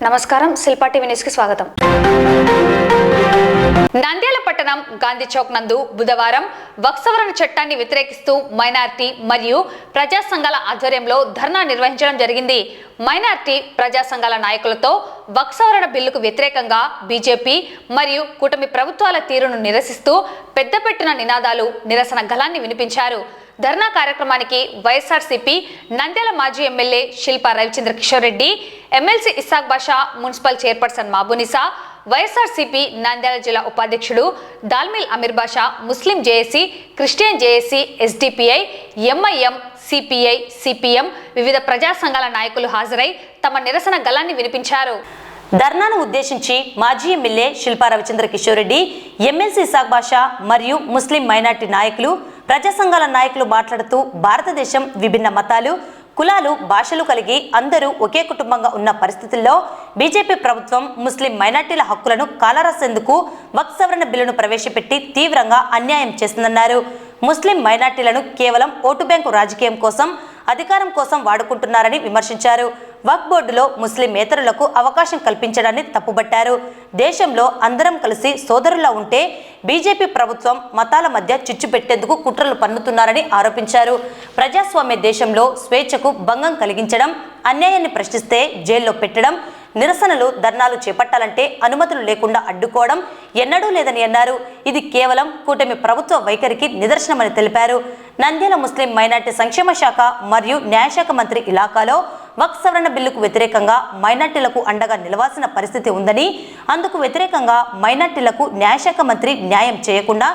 నమస్కారం, Shilpa TV news కి స్వాగతం. నంద్యాల పట్టణం గాంధీ చౌక్ నందు బుధవారం వక్ఫ్ సవరణ చట్టాన్ని వ్యతిరేకిస్తూ మైనారిటీ మరియు ప్రజా సంఘాల ఆధ్వర్యంలో ధర్నా నిర్వహించడం జరిగింది. మైనారిటీ ప్రజా సంఘాల నాయకులతో వక్ఫ్ సవరణ బిల్లుకు వ్యతిరేకంగా బీజేపీ మరియు కూటమి ప్రభుత్వాల తీరును నిరసిస్తూ పెద్దపెట్టున నినాదాలు, నిరసన గళాన్ని వినిపించారు. ధర్నా కార్యక్రమానికి వైఎస్ఆర్సీపీ నంద్యాల మాజీ MLA Shilpa Ravichandra Kishore Reddy, MLC Ishaq Basha, municipal chairperson Mabunisa, YSRCP Nandyal జిల్లా ఉపాధ్యక్షుడు Dalmil Ameer Basha, Muslim JAC, Christian JAC, SDPI, MIM, CPI, CPM, వివిధ ప్రజా సంఘాల నాయకులు హాజరై తమ నిరసన గళాన్ని వినిపించారు. ధర్నాను ఉద్దేశించి మాజీ ఎమ్మెల్యే శిల్పా రవిచంద్ర కిషోర్ రెడ్డి, ఎమ్మెల్సీ ఇస్సాక్ బాషా మరియు ముస్లిం మైనార్టీ నాయకులు, ప్రజా సంఘాల నాయకులు మాట్లాడుతూ భారతదేశం విభిన్న మతాలు, కులాలు, భాషలు కలిగి అందరూ ఒకే కుటుంబంగా ఉన్న పరిస్థితుల్లో బీజేపీ ప్రభుత్వం ముస్లిం మైనార్టీల హక్కులను కాలరాసేందుకు వక్ఫ్ సవరణ బిల్లును ప్రవేశపెట్టి తీవ్రంగా అన్యాయం చేస్తుందన్నారు. ముస్లిం మైనార్టీలను కేవలం ఓటు బ్యాంకు రాజకీయం కోసం, అధికారం కోసం వాడుకుంటున్నారని విమర్శించారు. వక్ఫ్ బోర్డులో ముస్లిమేతరులకు అవకాశం కల్పించడాన్ని తప్పుబట్టారు. దేశంలో అందరం కలిసి సోదరులా ఉంటే బీజేపీ ప్రభుత్వం మతాల మధ్య చిచ్చు పెట్టేందుకు కుట్రలు పన్నుతున్నారని ఆరోపించారు. ప్రజాస్వామ్య దేశంలో స్వేచ్ఛకు భంగం కలిగించడం, అన్యాయాన్ని ప్రశ్నిస్తే జైల్లో పెట్టడం, నిరసనలు, ధర్నాలు చేపట్టాలంటే అనుమతులు లేకుండా అడ్డుకోవడం ఎన్నడూ లేదని అన్నారు. ఇది కేవలం కూటమి ప్రభుత్వ వైఖరికి నిదర్శనమని తెలిపారు. నంద్యాల ముస్లిం మైనార్టీ సంక్షేమ శాఖ మరియు న్యాయశాఖ మంత్రి ఇలాకాలో వక్ఫ్ సవరణ బిల్లుకు వ్యతిరేకంగా మైనార్టీలకు అండగా నిలవాల్సిన పరిస్థితి ఉందని, అందుకు వ్యతిరేకంగా మైనార్టీలకు న్యాయశాఖ మంత్రి న్యాయం చేయకుండా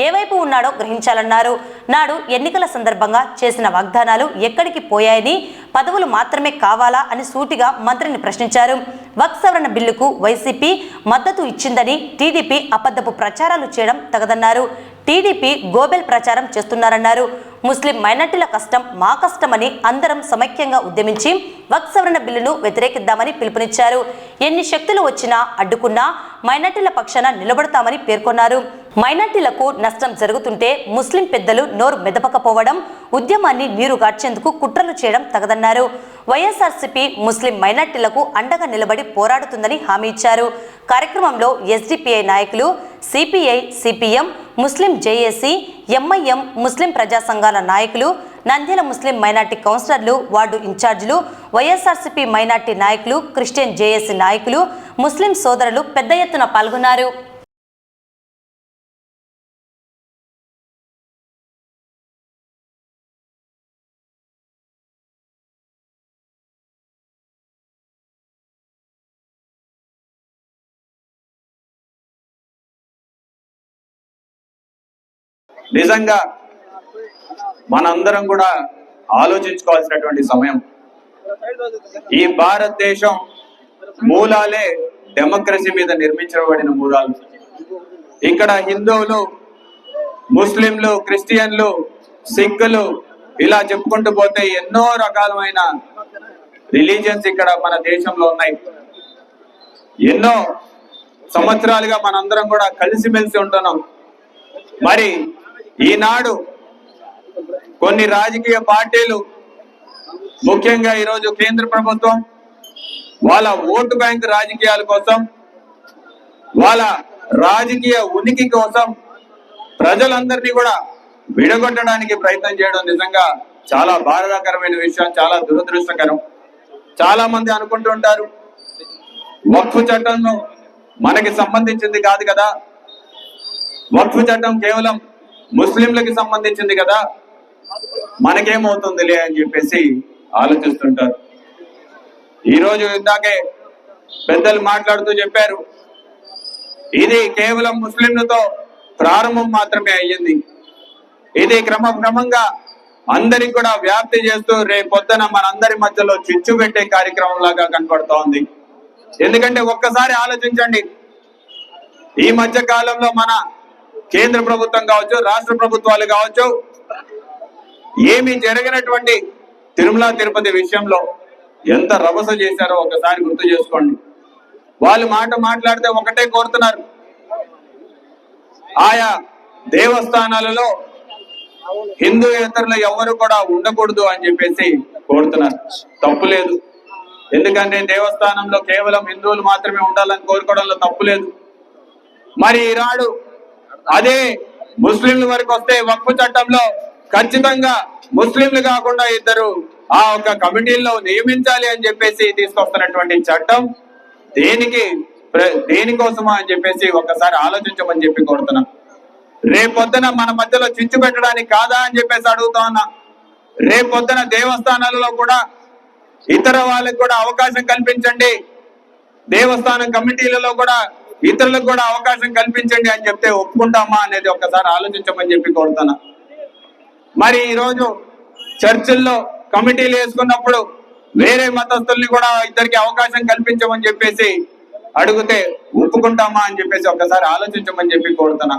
ఏ వైపు ఉన్నాడో గ్రహించాలన్నారు. నాడు ఎన్నికల సందర్భంగా చేసిన వాగ్దానాలు ఎక్కడికి పోయాయని, పదవులు మాత్రమే కావాలా అని సూటిగా మంత్రిని ప్రశ్నించారు. వక్ఫ్ సవరణ బిల్లుకు వైసీపీ మద్దతు ఇచ్చిందని టీడీపీ అబద్ధపు ప్రచారాలు చేయడం తగదన్నారు. టీడీపీ గోబెల్ ప్రచారం చేస్తున్నారన్నారు. ముస్లిం మైనార్టీల కష్టం మా కష్టమని అందరం సమైక్యంగా ఉద్యమించి వక్ఫ్ సవరణ బిల్లును వ్యతిరేకిద్దామని పిలుపునిచ్చారు. ఎన్ని శక్తులు వచ్చినా అడ్డుకున్నా మైనార్టీల పక్షాన నిలబడతామని పేర్కొన్నారు. మైనార్టీలకు నష్టం జరుగుతుంటే ముస్లిం పెద్దలు నోరు మెదపకపోవడం, ఉద్యమాన్ని నీరుగార్చేందుకు కుట్రలు చేయడం తగదన్నారు. వైఎస్ఆర్సీపీ ముస్లిం మైనార్టీలకు అండగా నిలబడి పోరాడుతుందని హామీ ఇచ్చారు. కార్యక్రమంలో ఎస్డిపిఐ నాయకులు, సిపిఐ, సిపిఎం, ముస్లిం జేఏసీ, ఎంఐఎం, ముస్లిం ప్రజా సంఘాల నాయకులు, నంద్యాల ముస్లిం మైనార్టీ కౌన్సిలర్లు, వార్డు ఇన్ఛార్జీలు, వైఎస్ఆర్సీపీ మైనార్టీ నాయకులు, క్రిస్టియన్ జేఏసీ నాయకులు, ముస్లిం సోదరులు పెద్ద ఎత్తున పాల్గొన్నారు. నిజంగా మనందరం కూడా ఆలోచించుకోవాల్సినటువంటి సమయం. ఈ భారతదేశం మూలాలే డెమోక్రసీ మీద నిర్మించబడిన మూలాలు. ఇక్కడ హిందువులు, ముస్లింలు, క్రిస్టియన్లు, సిక్కులు ఇలా చెప్పుకుంటూ పోతే ఎన్నో రకాలమైన రిలీజియన్స్ ఇక్కడ మన దేశంలో ఉన్నాయి. ఎన్నో సంవత్సరాలుగా మనందరం కూడా కలిసిమెలిసి ఉంటున్నాం. మరి ఈనాడు కొన్ని రాజకీయ పార్టీలు, ముఖ్యంగా ఈరోజు కేంద్ర ప్రభుత్వం వాళ్ళ ఓటు బ్యాంక్ రాజకీయాల కోసం, వాళ్ళ రాజకీయ ఉనికి కోసం ప్రజలందరినీ కూడా విడగొట్టడానికి ప్రయత్నం చేయడం నిజంగా చాలా బాధాకరమైన విషయం, చాలా దురదృష్టకరం. చాలా మంది అనుకుంటుంటారు వక్ఫ్ చట్టం మనకి సంబంధించింది కాదు కదా, వక్ఫ్ చట్టం కేవలం ముస్లింలకి సంబంధించింది కదా, మనకేమవుతుందిలే అని చెప్పేసి ఆలోచిస్తుంటారు. ఈరోజు ఇందాకే పెద్దలు మాట్లాడుతూ చెప్పారు, ఇది కేవలం ముస్లింలతో ప్రారంభం మాత్రమే అయ్యింది. ఇది క్రమంగా అందరికి కూడా వ్యాప్తి చేస్తూ రేపొద్దున మనందరి మధ్యలో చిచ్చు పెట్టే కార్యక్రమం లాగా కనపడుతూ ఉంది. ఎందుకంటే ఒక్కసారి ఆలోచించండి, ఈ మధ్య కాలంలో మన కేంద్ర ప్రభుత్వం కావచ్చు, రాష్ట్ర ప్రభుత్వాలు కావచ్చు, ఏమీ జరగనటువంటి తిరుమల తిరుపతి విషయంలో ఎంత రభస చేశారో ఒకసారి గుర్తు చేసుకోండి. వాళ్ళు మాట్లాడితే ఒకటే కోరుతున్నారు, ఆయా దేవస్థానాలలో హిందూయేతరులు ఎవరు కూడా ఉండకూడదు అని చెప్పేసి కోరుతున్నారు. తప్పు లేదు, ఎందుకంటే దేవస్థానంలో కేవలం హిందువులు మాత్రమే ఉండాలని కోరుకోవడంలో తప్పులేదు. మరి ఈనాడు అదే ముస్లింల వరకు వస్తే వక్ఫ్ చట్టంలో ఖచ్చితంగా ముస్లింలు కాకుండా ఇద్దరు ఆ ఒక కమిటీల్లో నియమించాలి అని చెప్పేసి తీసుకొస్తున్నటువంటి చట్టం దేనికోసమా అని చెప్పేసి ఒకసారి ఆలోచించమని చెప్పి కోరుతున్నా. రేపొద్దున మన మధ్యలో చిచ్చు పెట్టడానికి కాదా అని చెప్పేసి అడుగుతా ఉన్నా. రేపొద్దున దేవస్థానాలలో కూడా ఇతర వాళ్ళకి కూడా అవకాశం కల్పించండి, దేవస్థానం కమిటీలలో కూడా ఇతరులకు కూడా అవకాశం కల్పించండి అని చెప్తే ఒప్పుకుంటామా అనేది ఒకసారి ఆలోచించమని చెప్పి కోరుతున్నా. మరి ఈరోజు చర్చిల్లో కమిటీలు వేసుకున్నప్పుడు వేరే మతస్థుల్ని కూడా ఇద్దరికి అవకాశం కల్పించమని చెప్పేసి అడిగితే ఒప్పుకుంటామా అని చెప్పేసి ఒకసారి ఆలోచించమని చెప్పి కోరుతున్నా.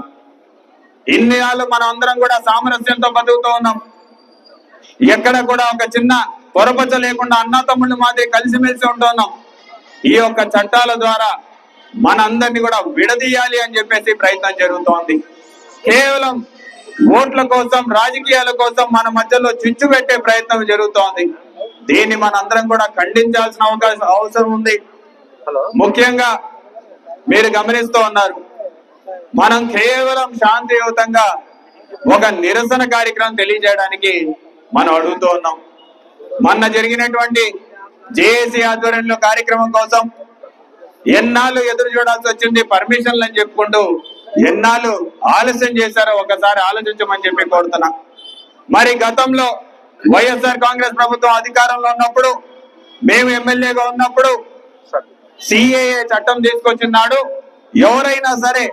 ఇన్ని నాళ్ళు మనం అందరం కూడా సామరస్యంతో బతుకుతూ ఉన్నాం. ఎక్కడ కూడా ఒక చిన్న పొరపచ్చ లేకుండా అన్నా తమ్ముళ్ళు మాది కలిసిమెలిసి ఉంటున్నాం. ఈ యొక్క చట్టాల ద్వారా మనందరినీ కూడా విడదీయాలి అని చెప్పేసి ప్రయత్నం జరుగుతోంది. కేవలం ఓట్ల కోసం, రాజకీయాల కోసం మన మధ్యలో చిచ్చు పెట్టే ప్రయత్నం జరుగుతోంది. దీన్ని మనందరం కూడా ఖండించాల్సిన అవసరం ఉంది. ముఖ్యంగా మీరు గమనిస్తూ ఉన్నారు, మనం కేవలం శాంతియుతంగా ఒక నిరసన కార్యక్రమం తెలియజేయడానికి మనం అడుగుతూ ఉన్నాం. మొన్న జరిగినటువంటి జేఏసీ ఆధ్వర్యంలో కార్యక్రమం కోసం ఎన్నాళ్ళు ఎదురు చూడాల్సి వచ్చింది, పర్మిషన్లు అని చెప్పుకుంటూ ఎన్నాళ్ళు ఆలస్యం చేశారో ఒకసారి ఆలోచించమని చెప్పి కోరుతున్నా. మరి గతంలో వైఎస్ఆర్ కాంగ్రెస్ ప్రభుత్వం అధికారంలో ఉన్నప్పుడు, మేము ఎమ్మెల్యేగా ఉన్నప్పుడు సిఏఏ చట్టం తీసుకొచ్చినాడు. ఎవరైనా సరే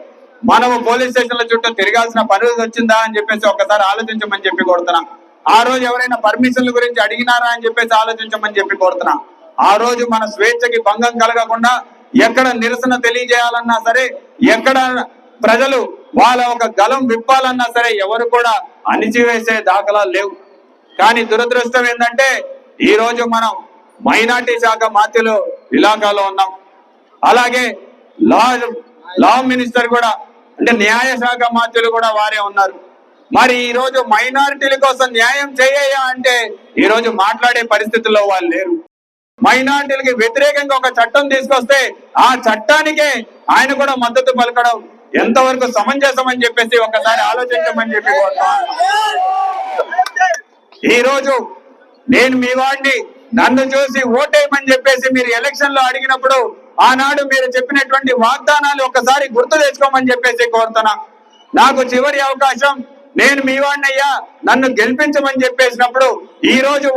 మనము పోలీస్ స్టేషన్ల చుట్టూ తిరగాల్సిన పని వచ్చిందా అని చెప్పేసి ఒకసారి ఆలోచించమని చెప్పి కోరుతున్నా. ఆ రోజు ఎవరైనా పర్మిషన్ల గురించి అడిగినారా అని చెప్పేసి ఆలోచించమని చెప్పి కోరుతున్నా. ఆ రోజు మన స్వేచ్ఛకి భంగం కలగకుండా ఎక్కడ నిరసన తెలియజేయాలన్నా సరే, ఎక్కడ ప్రజలు వాళ్ళ ఒక గలం విప్పాలన్నా సరే ఎవరు కూడా అణిచివేసే దాఖలాలు లేవు. కానీ దురదృష్టం ఏంటంటే ఈ రోజు మనం మైనార్టీ శాఖ మంత్రులు ఇలాకాలో ఉన్నాం. అలాగే లా మినిస్టర్ కూడా, అంటే న్యాయ శాఖ మంత్రులు కూడా వారే ఉన్నారు. మరి ఈ రోజు మైనారిటీల కోసం న్యాయం చేయ అంటే ఈ రోజు మాట్లాడే పరిస్థితుల్లో వాళ్ళు లేరు. మైనారిటీలకి వ్యతిరేకంగా ఒక చట్టం తీసుకొస్తే ఆ చట్టానికే ఆయన కూడా మద్దతు పలకడం ఎంతవరకు సమంజసం అని చెప్పేసి ఒకసారి ఆలోచించమని చెప్పి ఈ రోజు నేను మీ వాడిని, నన్ను చూసి ఓటేయమని చెప్పేసి మీరు ఎలక్షన్ లో అడిగినప్పుడు ఆనాడు మీరు చెప్పినటువంటి వాగ్దానాలు ఒకసారి గుర్తు తెచ్చుకోమని చెప్పేసి కోరుతున్నా. నాకు చివరి అవకాశం, నేను మీ వాడినయ్యా, నన్ను గెలిపించమని చెప్పేసినప్పుడు ఈ రోజు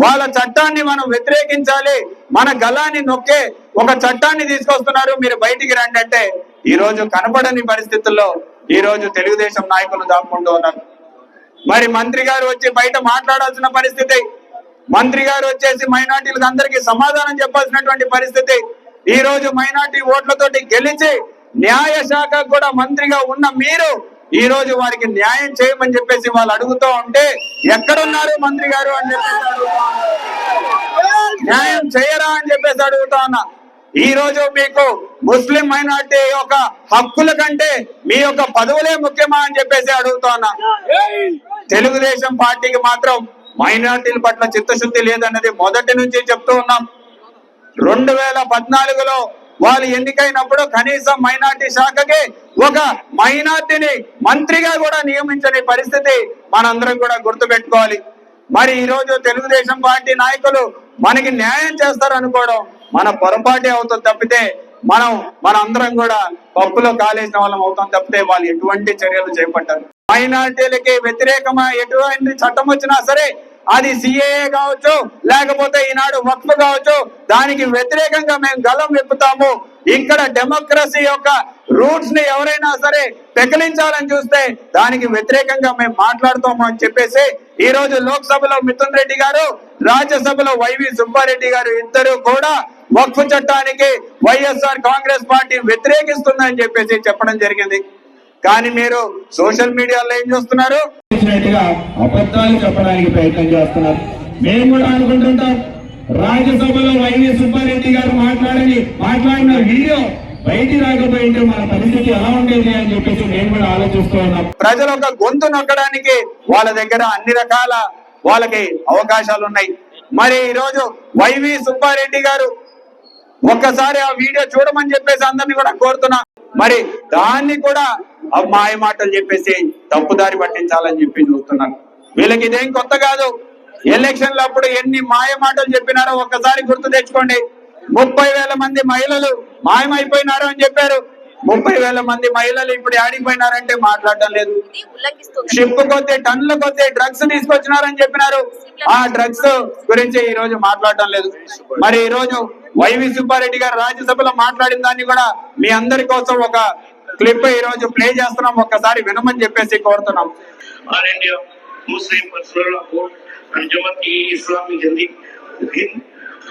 వాళ్ళ చట్టాన్ని మనం వ్యతిరేకించాలి, మన గలాన్ని నొక్కే ఒక చట్టాన్ని తీసుకొస్తున్నారు, మీరు బయటికి రండి అంటే ఈ రోజు కనపడని పరిస్థితుల్లో ఈ రోజు తెలుగుదేశం నాయకులు దాక్కుంటూ ఉన్నారు. మరి మంత్రి గారు వచ్చి బయట మాట్లాడాల్సిన పరిస్థితి, మంత్రి గారు వచ్చేసి మైనార్టీలకు అందరికీ సమాధానం చెప్పాల్సినటువంటి పరిస్థితి. ఈ రోజు మైనార్టీ ఓట్లతోటి గెలిచి న్యాయ శాఖ కూడా మంత్రిగా ఉన్న మీరు ఈ రోజు వారికి న్యాయం చేయమని చెప్పేసి వాళ్ళు అడుగుతూ ఉంటే ఎక్కడున్నారు మంత్రి గారు అని చెప్పేసి న్యాయం చేయరా అని చెప్పేసి అడుగుతా ఉన్నా. ఈ రోజు మీకు ముస్లిం మైనార్టీ యొక్క హక్కుల కంటే మీ యొక్క పదవులే ముఖ్యమా అని చెప్పేసి అడుగుతా ఉన్నా. తెలుగుదేశం పార్టీకి మాత్రం మైనార్టీల పట్ల చిత్తశుద్ధి లేదన్నది మొదటి నుంచి చెప్తూ ఉన్నాం. 2014లో వాళ్ళు ఎన్నికైనప్పుడు కనీసం మైనార్టీ శాఖకి ఒక మైనార్టీని మంత్రిగా కూడా నియమించని పరిస్థితి మనందరం కూడా గుర్తుపెట్టుకోవాలి. మరి ఈ రోజు తెలుగుదేశం పార్టీ నాయకులు మనకి న్యాయం చేస్తారు అనుకోవడం మన పొరపాటే అవుతుంది తప్పితే మనందరం కూడా పప్పులో కాలేసిన వాళ్ళం అవుతాం తప్పితే వాళ్ళు ఎటువంటి చర్యలు చేపట్టారు. మైనార్టీలకి వ్యతిరేకమా ఎటువంటి చట్టం వచ్చినా సరే, అది సిఏఏ కావచ్చు, లేకపోతే ఈనాడు వక్ఫ్ కావచ్చు, దానికి వ్యతిరేకంగా మేము గలం విప్పుతాము. ఇక్కడ డెమోక్రసీ యొక్క రూట్స్ ని ఎవరైనా సరే పెకిలించాలని చూస్తే దానికి వ్యతిరేకంగా మేము మాట్లాడుతాము అని చెప్పేసి ఈ రోజు లోక్సభలో మిథున్ రెడ్డి గారు, రాజ్యసభలో వైవి సుబ్బారెడ్డి గారు ఇద్దరు కూడా వక్ఫ్ చట్టానికి వైఎస్ఆర్ కాంగ్రెస్ పార్టీ వ్యతిరేకిస్తుందని చెప్పేసి చెప్పడం జరిగింది. కానీ మీరు సోషల్ మీడియాలో ఏం చూస్తున్నారు, అబద్ధాలు చెప్పడానికి ప్రయత్నం చేస్తున్నారు. మేము కూడా అనుకుంటుంటాం, రాజ్యసభలో వైవి సుబ్బారెడ్డి గారు మాట్లాడిన వీడియో బయటికి రాకపోయింటే మన పరిస్థితి ఎలా ఉండేది అని చెప్పేసి మేము కూడా ఆలోచిస్తూ ఉన్నాం. ప్రజల ఒక గొంతు నొక్కడానికి వాళ్ళ దగ్గర అన్ని రకాల వాళ్ళకి అవకాశాలు ఉన్నాయి. మరి ఈ రోజు వైవి సుబ్బారెడ్డి గారు ఒక్కసారి ఆ వీడియో చూడమని చెప్పేసి అందరినీ కూడా కోరుతున్నా. మరి దాన్ని కూడా మాయ మాటలు చెప్పేసి తప్పుదారి పట్టించాలని చెప్పి చూస్తున్నారు. వీళ్ళకి ఇదేం కొత్త కాదు. ఎలక్షన్ల అప్పుడు ఎన్ని మాయ మాటలు చెప్పినారో ఒక్కసారి గుర్తు తెచ్చుకోండి. 30,000 మంది మహిళలు మాయమైపోయినారు అని చెప్పారు. 30,000 మంది మహిళలు ఇప్పుడు ఆడిపోయినారంటే మాట్లాడటం లేదు. షిప్ కొద్ది టన్నుల కొద్ది డ్రగ్స్ తీసుకొచ్చినారని చెప్పినారు. ఆ డ్రగ్స్ గురించి ఈ రోజు మాట్లాడటం లేదు. మరి ఈ రోజు వైవి సుబ్బారెడ్డి గారు రాజ్యసభలో మాట్లాడిన దాన్ని కూడా మీ అందరి కోసం ఒక క్లిప్ ఈ రోజు ప్లే చేస్తున్నాం. ఒక్కసారి వినమని చెప్పేసి కోరుతున్నాం.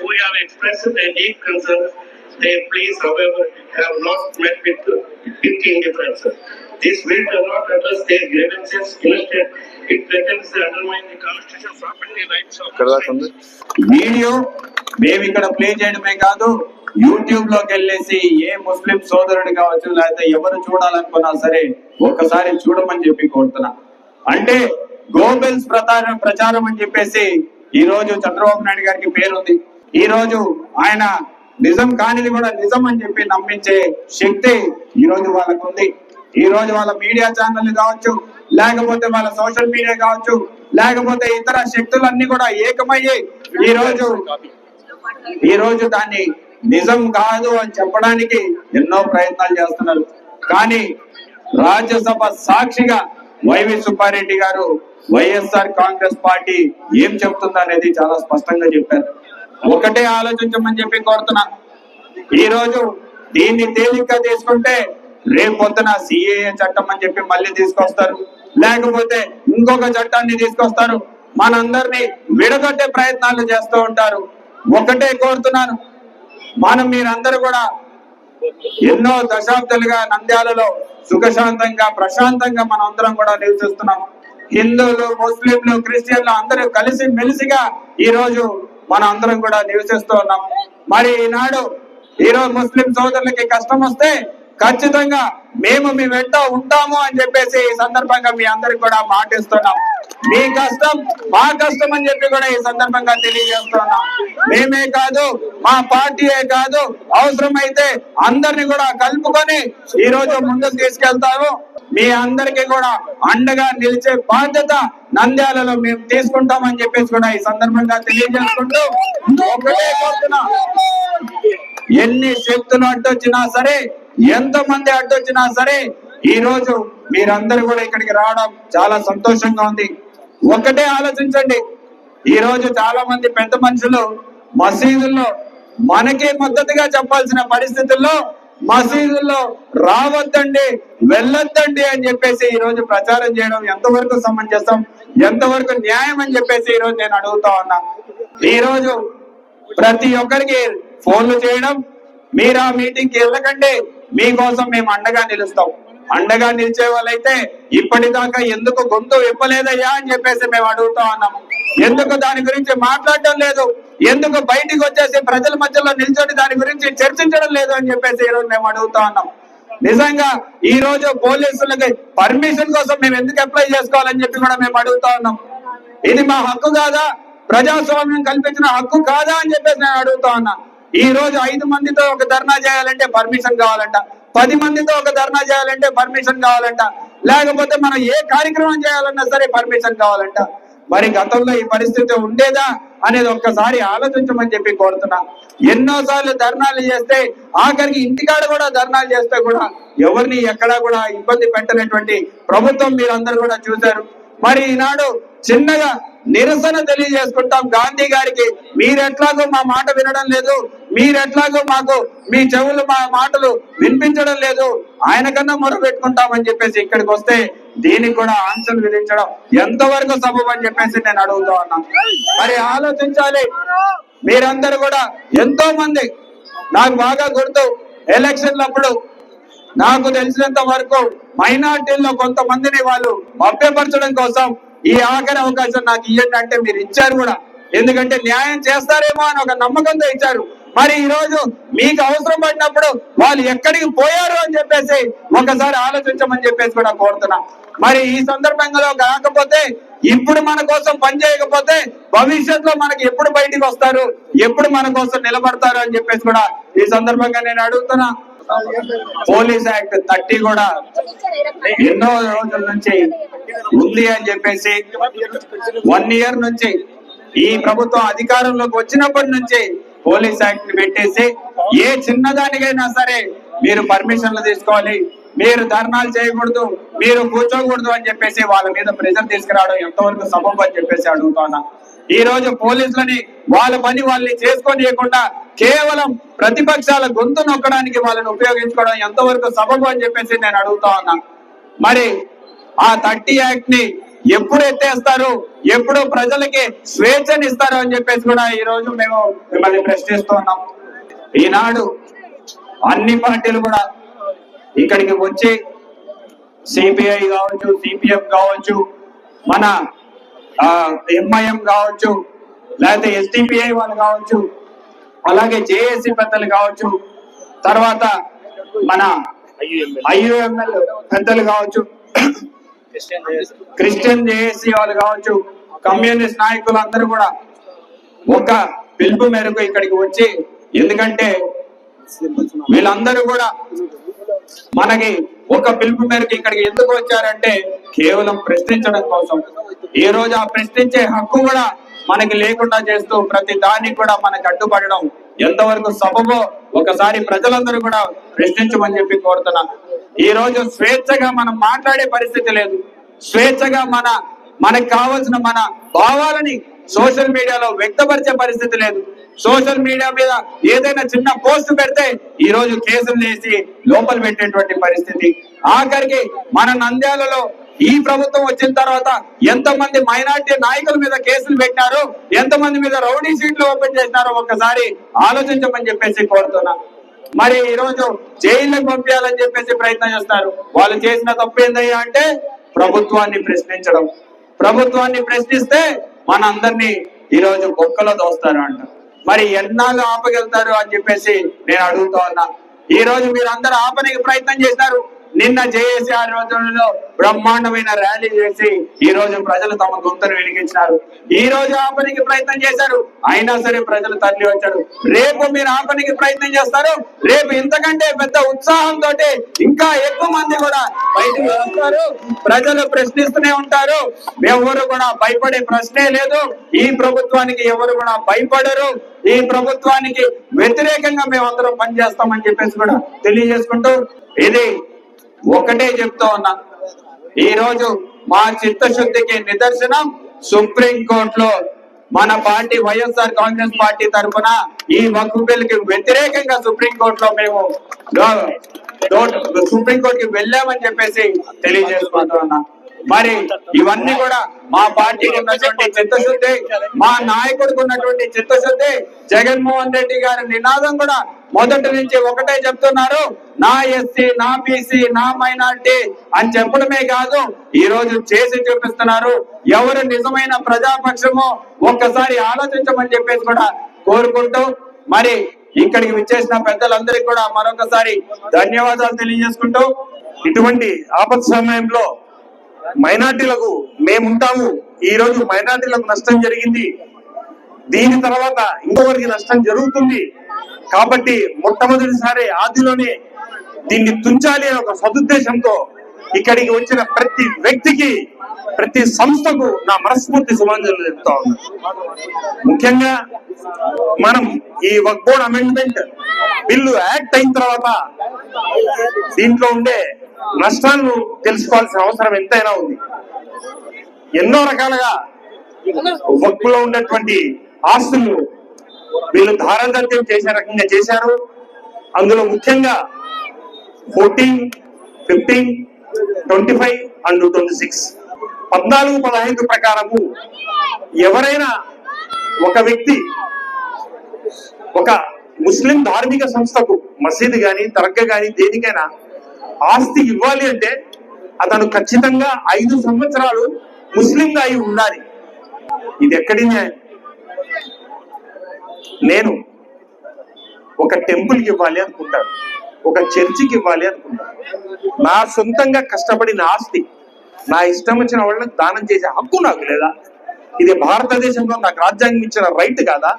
We have expressed their deep concerns. Their pleas, however, have not met with indifference. This bill does not address their grievances. Instead, it threatens to undermine the constitutional property rights of video మేము ఇక్కడ play చేయడమే కాదు, YouTube లోకి వెళ్ళేసి ఏ ముస్లిం సోదరుడు కావచ్చు లేకపోతే ఎవరు చూడాలనుకున్నా సరే ఒక్కసారి చూడమని చెప్పి కోరుతున్నా. అంటే గోబెల్స్ ప్రచారం అని చెప్పేసి ఈ రోజు చంద్రబాబు నాయుడు గారికి పేరుంది. ఈ రోజు ఆయన నిజం కానిది కూడా నిజం అని చెప్పి నమ్మించే శక్తి ఈ రోజు వాళ్ళకు ఉంది. ఈ రోజు వాళ్ళ మీడియా ఛానల్ కావచ్చు, లేకపోతే వాళ్ళ సోషల్ మీడియా కావచ్చు, లేకపోతే ఇతర శక్తులన్నీ కూడా ఏకమయ్యి ఈ రోజు దాన్ని నిజం కాదు అని చెప్పడానికి ఎన్నో ప్రయత్నాలు చేస్తున్నారు. కానీ రాజ్యసభ సాక్షిగా వైవి సుబ్బారెడ్డి గారు వైఎస్ఆర్ కాంగ్రెస్ పార్టీ ఏం చెప్తుందో అనేది చాలా స్పష్టంగా చెప్పారు. ఒకటే ఆలోచించమని చెప్పి కోరుతున్నా. ఈ రోజు దీన్ని తేలిగ్గా తీసుకుంటే రేపు పొద్దున సిఏఏ చట్టం అని చెప్పి మళ్ళీ తీసుకొస్తారు, లేకపోతే ఇంకొక చట్టాన్ని తీసుకొస్తారు. మనందరినీ విడగొట్టే ప్రయత్నాలు చేస్తూ ఉంటారు. ఒకటే కోరుతున్నాను, మీరందరూ కూడా ఎన్నో దశాబ్దాలుగా నంద్యాలలో సుఖశాంతంగా ప్రశాంతంగా మనం అందరం కూడా నివసిస్తున్నాం. హిందువులు, ముస్లింలు, క్రిస్టియన్లు అందరూ కలిసి మెలిసిగా ఈ రోజు మనం అందరం కూడా నివసిస్తూ ఉన్నాం. మరి ఈరోజు ముస్లిం సోదరులకి కష్టం వస్తే ఖచ్చితంగా మేము మీ వెంట ఉంటాము అని చెప్పేసి ఈ సందర్భంగా మీ అందరికి కూడా మాటిస్తున్నాం. మీ కష్టం మా కష్టం అని చెప్పి కూడా ఈ సందర్భంగా తెలియజేస్తున్నాం. మేమే కాదు, మా పార్టీయే కాదు, అవసరమైతే అందరిని కూడా కలుపుకొని ఈ రోజు ముందుకు తీసుకెళ్తాము. మీ అందరికీ కూడా అండగా నిలిచే బాధ్యత నంద్యాలలో మేము తీసుకుంటామని చెప్పేసి కూడా ఈ సందర్భంగా తెలియజేసుకుంటూ ఒకటే కోరుతున్నా, ఎన్ని శక్తులు అడ్డొచ్చినా సరే, ఎంత మంది అడ్డొచ్చినా సరే ఈ రోజు మీరందరూ కూడా ఇక్కడికి రావడం చాలా సంతోషంగా ఉంది. ఒకటే ఆలోచించండి, ఈ రోజు చాలా మంది పెద్ద మనుషులు మసీదుల్లో మనకే మద్దతుగా చెప్పాల్సిన పరిస్థితుల్లో మసీదుల్లో రావద్దండి, వెళ్ళొద్దండి అని చెప్పేసి ఈ రోజు ప్రచారం చేయడం ఎంతవరకు సమంజసం, ఎంతవరకు న్యాయం అని చెప్పేసి ఈ రోజు నేను అడుగుతా ఉన్నా. ఈ రోజు ప్రతి ఒక్కరికి ఫోన్లు చేయడం, మీరు ఆ మీటింగ్ కి వెళ్ళకండి, మీకోసం మేము అండగా నిలుస్తాం. అండగా నిలిచే వాళ్ళైతే ఇప్పటిదాకా ఎందుకు గొంతు విప్పలేదయ్యా అని చెప్పేసి మేము అడుగుతా ఉన్నాము. ఎందుకు దాని గురించి మాట్లాడటం లేదు, ఎందుకు బయటికి వచ్చేసి ప్రజల మధ్యలో నిల్చొని దాని గురించి చర్చించడం లేదు అని చెప్పేసి ఈ రోజు మేము అడుగుతా ఉన్నాం. నిజంగా ఈ రోజు పోలీసులకి పర్మిషన్ కోసం మేము ఎందుకు అప్లై చేసుకోవాలని చెప్పి కూడా మేము అడుగుతా ఉన్నాం. ఇది మా హక్కు కాదా, ప్రజాస్వామ్యం కల్పించిన హక్కు కాదా అని చెప్పేసి నేను అడుగుతా ఉన్నా. ఈ రోజు 5 మందితో ఒక ధర్నా చేయాలంటే పర్మిషన్ కావాలంట, 10 మందితో ఒక ధర్నా చేయాలంటే పర్మిషన్ కావాలంట, లేకపోతే మనం ఏ కార్యక్రమం చేయాలన్నా సరే పర్మిషన్ కావాలంట. మరి గతంలో ఈ పరిస్థితి ఉండేదా అనేది ఒక్కసారి ఆలోచించమని చెప్పి కోరుతున్నా. ఎన్నోసార్లు ధర్నాలు చేస్తే, ఆఖరికి ఇంటికాడ కూడా ధర్నాలు చేస్తే కూడా ఎవరిని ఎక్కడా కూడా ఇబ్బంది పెట్టనటువంటి ప్రభుత్వం మీరందరూ కూడా చూశారు. మరి ఈనాడు చిన్నగా నిరసన తెలియజేసుకుంటాం గాంధీ గారికి, మీరెట్లాగో మా మాట వినడం లేదు, మీరెట్లాగో మాకు మీ చెవులు మా మాటలు వినిపించడం లేదు, ఆయన కన్నా మొరపెట్టుకుంటామని చెప్పేసి ఇక్కడికి వస్తే దీనికి కూడా ఆంక్షలు విధించడం ఎంతవరకు సబబు అని చెప్పేసి నేను అడుగుతా ఉన్నా. మరి ఆలోచించాలి. మీరందరూ కూడా ఎంతో మంది, నాకు బాగా గుర్తు, ఎలక్షన్లప్పుడు నాకు తెలిసినంత వరకు మైనార్టీల్లో కొంతమందిని వాళ్ళు మభ్యపరచడం కోసం ఈ ఆఖరి అవకాశం నాకు ఇవ్వండి అంటే మీరు ఇచ్చారు కూడా. ఎందుకంటే న్యాయం చేస్తారేమో అని ఒక నమ్మకంతో ఇచ్చారు. మరి ఈ రోజు మీకు అవసరం పడినప్పుడు వాళ్ళు ఎక్కడికి పోయారు అని చెప్పేసి ఒకసారి ఆలోచించమని చెప్పేసి కూడా కోరుతున్నా. మరి ఈ సందర్భంగా కాకపోతే ఇప్పుడు మన కోసం పనిచేయకపోతే భవిష్యత్తులో మనకి ఎప్పుడు బయటికి వస్తారు, ఎప్పుడు మన కోసం నిలబడతారు అని చెప్పేసి కూడా ఈ సందర్భంగా నేను అడుగుతున్నా. పోలీస్ యాక్ట్ 30 కూడా ఎన్నో రోజుల నుంచి ఉంది అని చెప్పేసి 1 ఇయర్ నుంచి ఈ ప్రభుత్వం అధికారంలోకి వచ్చినప్పటి నుంచి పోలీస్ యాక్ట్ ని పెట్టేసి ఏ చిన్నదానికైనా సరే మీరు పర్మిషన్లు తీసుకోవాలి, మీరు ధర్నాలు చేయకూడదు, మీరు కూర్చోకూడదు అని చెప్పేసి వాళ్ళ మీద ప్రెషర్ తీసుకురావడం ఎంతవరకు సబబు అని చెప్పేసి అడుగుతున్నా. ఈ రోజు పోలీసులని వాళ్ళ పని వాళ్ళని చేసుకోనియకుండా కేవలం ప్రతిపక్షాల గొంతు నొక్కడానికి వాళ్ళని ఉపయోగించుకోవడం ఎంతవరకు సబబు అని చెప్పేసి నేను అడుగుతా ఉన్నా. మరి ఆ 30 యాక్ట్ ని ఎప్పుడు ఎత్తేస్తారు, ఎప్పుడు ప్రజలకి స్వేచ్ఛని ఇస్తారు అని చెప్పేసి కూడా ఈ రోజు మేము మిమ్మల్ని ప్రశ్నిస్తూ ఉన్నాం. ఈనాడు అన్ని పార్టీలు కూడా ఇక్కడికి వచ్చి సిపిఐ కావచ్చు, సిపిఎం కావచ్చు, మన ఎంఐఎం కావచ్చు, లేకపోతే ఎస్డిపిఐ వాళ్ళు కావచ్చు, అలాగే జేఏసీ పెద్దలు కావచ్చు, తర్వాత మన ఐయుఎంఎల్ పెద్దలు కావచ్చు, క్రిస్టియన్ జేఏసీ వాళ్ళు కావచ్చు, కమ్యూనిస్ట్ నాయకులు అందరూ కూడా ఒక పిలుపు మేరకు ఇక్కడికి వచ్చి, ఎందుకంటే వీళ్ళందరూ కూడా మనకి ఒక పిలుపు మేరకు ఇక్కడికి ఎందుకు వచ్చారంటే కేవలం ప్రశ్నించడం కోసం. ఈ రోజు ఆ ప్రశ్నించే హక్కు కూడా మనకి లేకుండా చేస్తూ ప్రతి దానికి కూడా మనకు అడ్డుపడడం ఎంతవరకు సబబో ఒకసారి ప్రజలందరూ కూడా ప్రశ్నించమని చెప్పి కోరుతున్నా. ఈ రోజు స్వేచ్ఛగా మనం మాట్లాడే పరిస్థితి లేదు, స్వేచ్ఛగా మనకు కావాల్సిన మన భావాలని సోషల్ మీడియాలో వ్యక్తపరిచే పరిస్థితి లేదు. సోషల్ మీడియా మీద ఏదైనా చిన్న పోస్ట్ పెడితే ఈ రోజు కేసులు వేసి లోపల పెట్టేటువంటి పరిస్థితి. ఆఖరికి మన నంద్యాలలో ఈ ప్రభుత్వం వచ్చిన తర్వాత ఎంతమంది మైనార్టీ నాయకుల మీద కేసులు పెట్టినారు, ఎంతమంది మీద రౌడీ షీట్లు ఓపెన్ చేసినారో ఒక్కసారి ఆలోచించమని చెప్పేసి కోరుతున్నా. మరి ఈ రోజు జైళ్ళకు పంపించాలని చెప్పేసి ప్రయత్నం చేస్తారు. వాళ్ళు చేసిన తప్పు ఏందయ్యా అంటే ప్రభుత్వాన్ని ప్రశ్నించడం. ప్రభుత్వాన్ని ప్రశ్నిస్తే మన అందరినీ ఈ రోజు బొక్కలో దోస్తారు అంట. మరి ఎన్నాళ్ళు ఆపగలుగుతారు అని చెప్పేసి నేను అడుగుతా ఉన్నా. ఈ రోజు మీరు అందరూ ఆపడానికి ప్రయత్నం చేశారు. నిన్న జేఏసీ ఆధ్వర్యంలో బ్రహ్మాండమైన ర్యాలీ చేసి ఈ రోజు ప్రజలు తమ గొంతును వెలిగించినారు. ఈ రోజు ఆపనికి ప్రయత్నం చేశారు, అయినా సరే ప్రజలు తరలి వచ్చారు. రేపు మీరు ఆపనికి ప్రయత్నం చేస్తారు, రేపు ఇంతకంటే పెద్ద ఉత్సాహంతో ఇంకా ఎక్కువ మంది కూడా బయటకు వస్తారు. ప్రజలు ప్రశ్నిస్తూనే ఉంటారు. ఎవరు కూడా భయపడే ప్రశ్నే లేదు. ఈ ప్రభుత్వానికి ఎవరు కూడా భయపడరు. ఈ ప్రభుత్వానికి వ్యతిరేకంగా మేమందరం పనిచేస్తామని చెప్పేసి కూడా తెలియజేసుకుంటూ ఇది ఒకటే చెప్తా ఉన్నా. ఈ రోజు మా చిత్తశుద్ధికి నిదర్శనం సుప్రీం కోర్టులో మన పార్టీ వైఎస్ఆర్ కాంగ్రెస్ పార్టీ తరఫున ఈ వక్ఫ్ బిల్లుకి వ్యతిరేకంగా సుప్రీం కోర్టులో మేము సుప్రీం కోర్టుకి వెళ్ళామని చెప్పేసి తెలియజేసుకుంటూ ఉన్నా. మరి ఇవన్నీ కూడా మా పార్టీకి ఉన్నటువంటి చిత్తశుద్ధి, మా నాయకుడికి ఉన్నటువంటి చిత్తశుద్ధి. జగన్మోహన్ రెడ్డి గారి నినాదం కూడా మొదటి నుంచి ఒకటే చెప్తున్నారు, నా ఎస్సీ, నా బీసీ, నా మైనారిటీ అని చెప్పడమే కాదు ఈ రోజు చేసి చూపిస్తున్నారు. ఎవరు నిజమైన ప్రజాపక్షమో ఒక్కసారి ఆలోచించమని చెప్పేసి కూడా కోరుకుంటూ మరి ఇక్కడికి విచ్చేసిన పెద్దలందరికీ కూడా మరొకసారి ధన్యవాదాలు తెలియజేసుకుంటూ, ఇటువంటి ఆపద సమయంలో మైనార్టీలకు మేముంటాము. ఈ రోజు మైనార్టీలకు నష్టం జరిగింది, దీని తర్వాత ఇంకొకరికి నష్టం జరుగుతుంది కాబట్టి మొట్టమొదటిసారి ఆదిలోనే దీన్ని తుంచాలి అనే ఒక సదుద్దేశంతో ఇక్కడికి వచ్చిన ప్రతి వ్యక్తికి, ప్రతి సంస్థకు నా మనస్ఫూర్తి శుభాంజలు చెప్తా ఉన్నా. ముఖ్యంగా మనం ఈ వక్ఫ్ బోర్డ్ అమెండ్మెంట్ బిల్లు యాక్ట్ అయిన తర్వాత దీంట్లో ఉండే నష్టాలను తెలుసుకోవాల్సిన అవసరం ఎంతైనా ఉంది. ఎన్నో రకాలుగా వక్ఫ్ లో ఉన్నటువంటి ఆస్తులు వీళ్ళు ధారాదత్యం చేసే రకంగా చేశారు. అందులో ముఖ్యంగా 14, 15, 25 and 26 14-15 ప్రకారము ఎవరైనా ఒక వ్యక్తి ఒక ముస్లిం ధార్మిక సంస్థకు మసీదు గాని దర్గా గాని దేనికైనా ఆస్తి ఇవ్వాలి అంటే అతను ఖచ్చితంగా 5 సంవత్సరాలు ముస్లింగా అయి ఉండాలి. ఇది ఎక్కడి న్యాయం? నేను ఒక టెంపుల్కి ఇవ్వాలి అనుకుంటారు, ఒక చర్చికి ఇవ్వాలి అనుకుంటారు. నా సొంతంగా కష్టపడిన ఆస్తి నా ఇష్టం వచ్చిన వాళ్ళకి దానం చేసే హక్కు నాకు లేదా? ఇది భారతదేశంలో నాకు రాజ్యాంగం ఇచ్చిన రైట్ కాదా?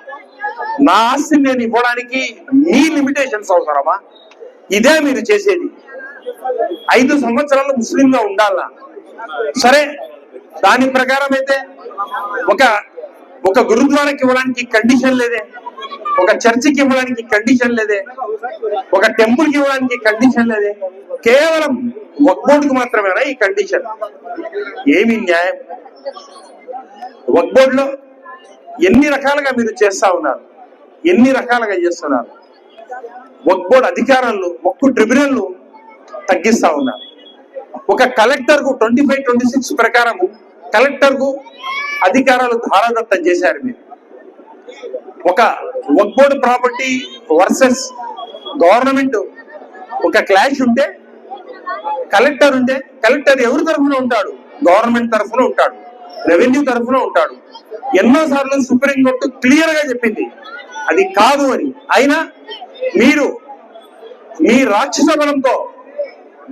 నా ఆస్తిని నేను ఇవ్వడానికి మీ లిమిటేషన్స్ అవసరమా? ఇదే మీరు చేసేది. 5 సంవత్సరాలు ముస్లింగా ఉండాలా? సరే, దాని ప్రకారం అయితే ఒక గురుద్వారాకి ఇవ్వడానికి కండిషన్ లేదే, ఒక చర్చికి ఇవ్వడానికి కండిషన్ లేదే, ఒక టెంపుల్కి ఇవ్వడానికి కండిషన్ లేదే, కేవలం వక్ఫ్ బోర్డుకి మాత్రమేనా ఈ కండిషన్? ఏమి న్యాయం? వక్ఫ్ బోర్డులో ఎన్ని రకాలుగా మీరు చేస్తా ఉన్నారు, ఎన్ని రకాలుగా చేస్తున్నారు. వక్ఫ్ బోర్డు అధికారాలు, వక్ఫ్ ట్రిబ్యునల్ తగ్గిస్తా ఉన్నారు. ఒక కలెక్టర్ కు 25-26 ప్రకారం కలెక్టర్ కు అధికారాలు ధారాదత్తం చేశారు మీరు. ఒక వక్ఫ్ బోర్డు ప్రాపర్టీ వర్సెస్ గవర్నమెంట్ ఒక క్లాష్ ఉంటే కలెక్టర్ ఎవరి తరఫున ఉంటాడు? గవర్నమెంట్ తరఫున ఉంటాడు, రెవెన్యూ తరఫున ఉంటాడు. ఎన్నోసార్లు సుప్రీంకోర్టు క్లియర్ గా చెప్పింది అది కాదు అని. అయినా మీరు మీ రాక్షస బలంతో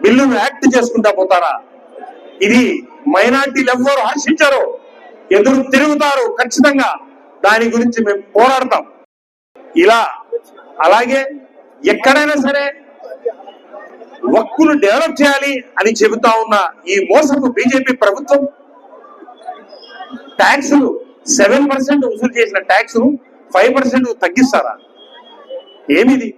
బిల్లును యాక్ట్ చేసుకుంటా పోతారా? ఇది మైనార్టీలు ఎవ్వరు హర్షించారో, ఎదురు తిరుగుతారు ఖచ్చితంగా. దాని గురించి మేము పోరాడతాం. ఇలా అలాగే ఎక్కడైనా సరే వక్ఫ్ను డెవలప్ చేయాలి అని చెబుతా ఉన్న ఈ మోసపు బీజేపీ ప్రభుత్వం ట్యాక్సులు 7% వసూలు చేసిన ట్యాక్స్ ను 5% తగ్గిస్తారా? ఏమిది?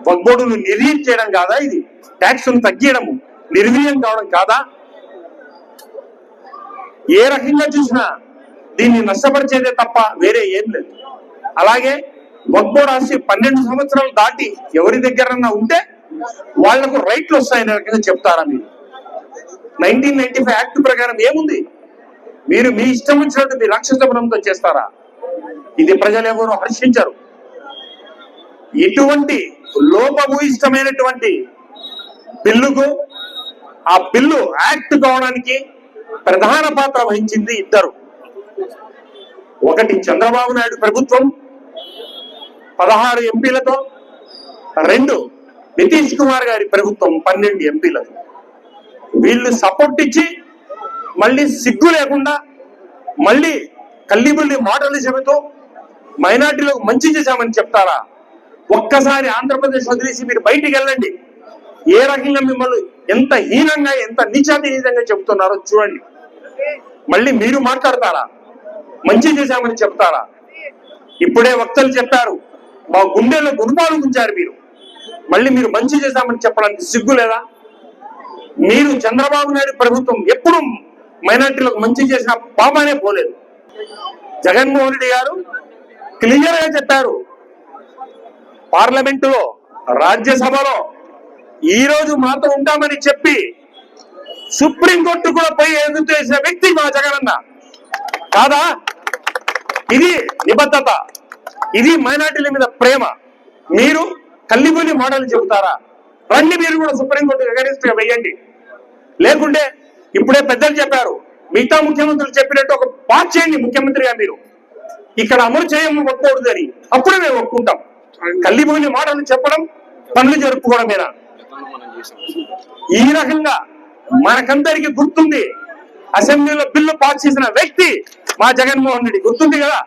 వక్ఫ్ బోర్డును నిర్వీర్యం చేయడం కాదా ఇది? ట్యాక్స్ ను తగ్గియడము నిర్వీర్యం కావడం కాదా? ఏ రకంగా చూసినా దీన్ని నష్టపరిచేదే తప్ప వేరే ఏం లేదు. అలాగే వక్ఫ్ బోర్డు ఆస్తి 12 సంవత్సరాలు దాటి ఎవరి దగ్గరన్నా ఉంటే వాళ్లకు రైట్లు వస్తాయనే రకంగా చెప్తారా మీరు? 1995 యాక్ట్ ప్రకారం ఏముంది? మీరు మీ ఇష్టం వచ్చినట్టు మీ రాక్షస బలంతో చేస్తారా? ఇది ప్రజలు ఎవరు హర్షించరు. ఎటువంటి లోపభూయిష్టమైనటువంటి బిల్లుకు ఆ బిల్లు యాక్ట్ కావడానికి ప్రధాన పాత్ర వహించింది ఇద్దరు. ఒకటి చంద్రబాబు నాయుడు ప్రభుత్వం 16 ఎంపీలతో, 2 నితీష్ కుమార్ గారి ప్రభుత్వం 12 ఎంపీలతో. వీళ్ళు సపోర్ట్ ఇచ్చి మళ్ళీ సిగ్గు లేకుండా మళ్ళీ కల్లిబుల్లి మాటలు చెబుతూ మైనార్టీలకు మంచి చేశామని చెప్తారా? ఒక్కసారి ఆంధ్రప్రదేశ్ వదిలేసి మీరు బయటికి వెళ్ళండి. ఏ రకంగా మిమ్మల్ని ఎంత హీనంగా, ఎంత నీచాతీతంగా చెబుతున్నారో చూడండి. మళ్ళీ మీరు మాట్లాడతారా? మంచి చేశామని చెప్తారా? ఇప్పుడే వక్తలు చెప్పారు, మా గుండెల్లో గుణపాలు గుంచారు మీరు. మళ్ళీ మీరు మంచి చేశామని చెప్పడానికి సిగ్గు లేదా? మీరు చంద్రబాబు నాయుడు ప్రభుత్వం ఎప్పుడు మైనార్టీలకు మంచి చేసిన పాపానే పోలేదు. జగన్మోహన్ రెడ్డి గారు క్లియర్ గా చెప్పారు పార్లమెంటులో, రాజ్యసభలో, ఈ రోజు మాతో ఉంటామని చెప్పి సుప్రీంకోర్టు కూడా పోయి ఎదురు చేసిన వ్యక్తి మా జగనన్న కాదా? ఇది నిబద్ధత, ఇది మైనార్టీల మీద ప్రేమ. మీరు కల్లిబుల్లి మోడల్ చెబుతారా? రండి, మీరు కూడా సుప్రీంకోర్టు అగెనిస్ట్ గా వేయండి. లేకుంటే ఇప్పుడే పెద్దలు చెప్పారు, మిగతా ముఖ్యమంత్రులు చెప్పినట్టు ఒక పార్ట్ చేయండి ముఖ్యమంత్రిగా. మీరు ఇక్కడ అమలు చేయకూడదు అని అప్పుడే మేము ఒప్పుకుంటాం. కల్లిబుల్లి మాటలు చెప్పడం, పనులు జరుపుకోవడమేనా? ఈ రకంగా మనకందరికి గుర్తుంది, అసెంబ్లీలో బిల్లు పాస్ చేసిన వ్యక్తి మా జగన్మోహన్ రెడ్డి. గుర్తుంది కదా?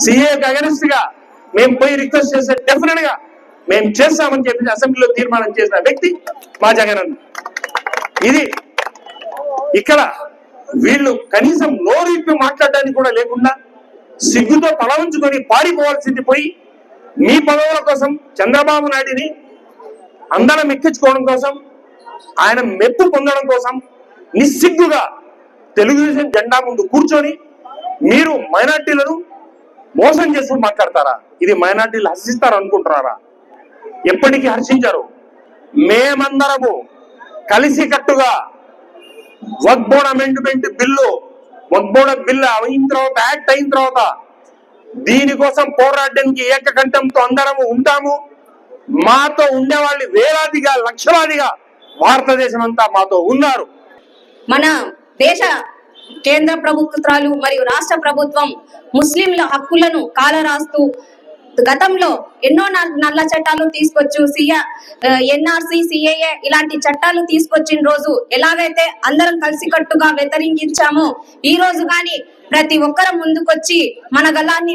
సిఏకి అగెనిస్ట్ గా మేము పోయి రిక్వెస్ట్ చేస్తే డెఫినెట్ గా మేము చేస్తామని చెప్పి అసెంబ్లీలో తీర్మానం చేసిన వ్యక్తి మా జగనన్న. ఇది ఇక్కడ వీళ్ళు కనీసం నోరిప్పి మాట్లాడడానికి కూడా లేకుండా సిగ్గుతో తల ఉంచుకొని పారిపోవాల్సింది పోయి మీ పదవుల కోసం, చంద్రబాబు నాయుడిని అందరం ఎక్కించుకోవడం కోసం, ఆయన మెప్పు పొందడం కోసం నిస్సిగ్గుగా తెలుగుదేశం జెండా ముందు కూర్చొని మీరు మైనార్టీలను మోసం చేస్తూ మాట్లాడతారా? ఇది మైనార్టీలు హర్షిస్తారు అనుకుంటున్నారా? ఎప్పటికీ హర్షించారు. మేమందరము కలిసి కట్టుగా వక్ఫ్ బోర్డ్ అమెండ్మెంట్ బిల్లు, వక్ఫ్ బోర్డ్ బిల్లు అయిన తర్వాత, యాక్ట్ అయిన తర్వాత దీనికోసం పోరాడడానికి ఏకకంఠంతో అందరము ఉంటాము. మాతో ఉండేవాళ్ళు వేలాదిగా, లక్షలాదిగా భారతదేశం అంతా మాతో ఉన్నారు. మన దేశ కేంద్ర ప్రభుత్వాలు మరియు రాష్ట్ర ప్రభుత్వం ముస్లింల హక్కులను కాలరాస్తూ గతంలో ఎన్నో నల్ల చట్టాలు తీసుకొచ్చు ఎన్ఆర్సీ సిఏఏ ఇలాంటి చట్టాలు తీసుకొచ్చిన రోజు ఎలాగైతే అందరం కలిసికట్టుగా వ్యతిరేకించామో ఈ రోజు కానీ ప్రతి ఒక్కరు ముందుకొచ్చి మన గలాన్ని